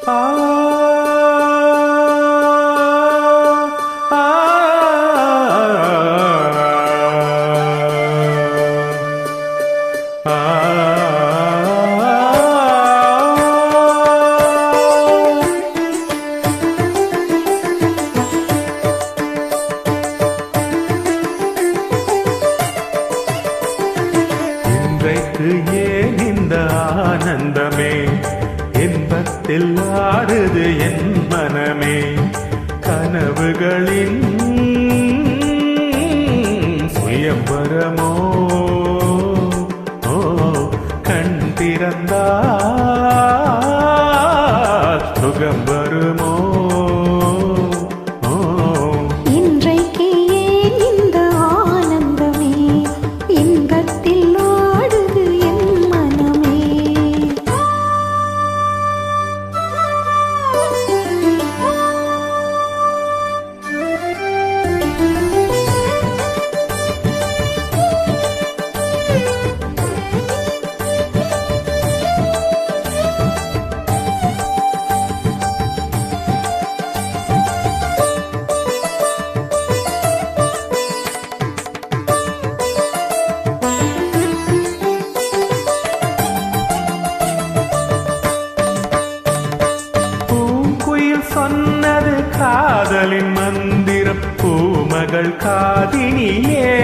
இன்றைக்கு ஏன் இந்த ஆனந்தமே, இன்பத்தில் ஆடுது என் மனமே. கனவுகளின் சுயம்பரமோ கண் திறந்தா சுகம் வருமோ. இன்றைக்கு ஏன் இந்த ஆனந்தமே, இன்பத்தில் ஆடுது என் மனமே. சொன்னது காதலின் மந்திரம் பூமகள் காதினியே.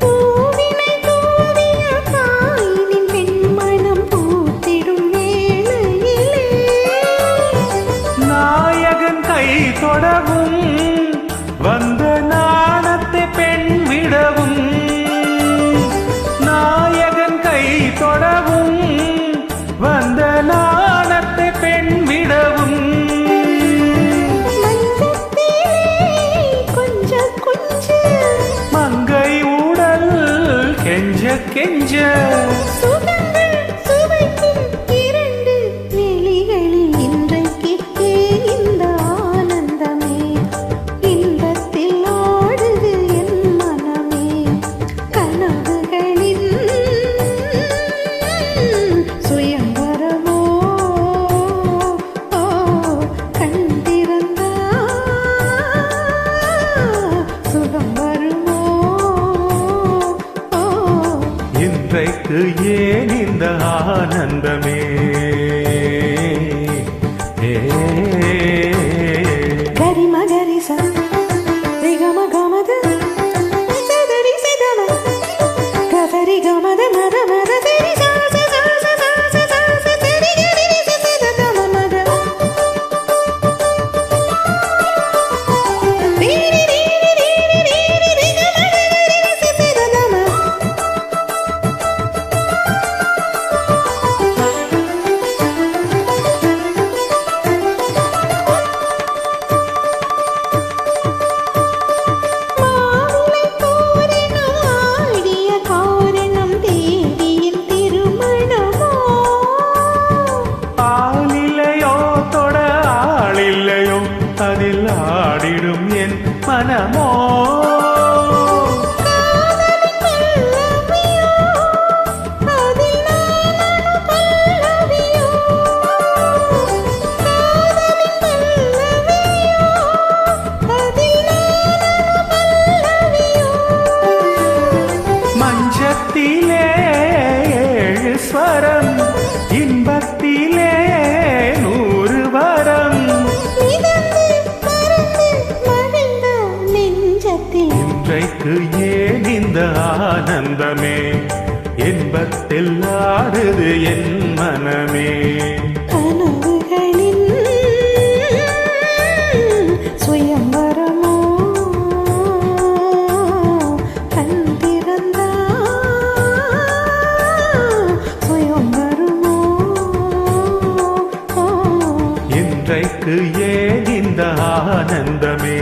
பூவினை தூவிய தாயினின் பெண்மனம் பூத்திடும் வேளையிலே நாயகன் கை தொடவும் வந்த நாணத்தை பெண் விடவும். நாயகன் கை தொடவும் வந்த நாணத்தை பெண் விடவும். மங்கை ஊடல் கெஞ்ச கெஞ்ச சுவைக்கும் இரண்டு வெளிகளில் இன்றைக்கு இந்த ஆனந்தமே, இன்பத்தில் ஆடுது என் மனமே. கனவுகளின் சுயம்பரமோ கண் திறந்தா சுகம் வருமோ. இன்றைக்கு ஏன் இந்த ஆனந்தமே. கரி மகரி ச ரிகம கமத சதரி சிதம கதரி கமத மத மத சரி சா சா சா சா சா சா சா சரி கரி ச சித தம மத ரீரி ரீரி ரீரி ரீரி ரிகம கரி ச சித தம. அதில் ஆடிடும் என் மனமோ. மஞ்சத்திலே ஏழு ஸ்வரம், இன்பத்திலே 100 வரம். இன்றைக்கு ஏன் இந்த ஆனந்தமே, இன்பத்தில் ஆடுது என் மனமே. கனவுகளின் சுயம்பரமோ கண் திறந்தா சுயம் வருமோ. இன்றைக்கு ஏன் இந்த ஆனந்தமே.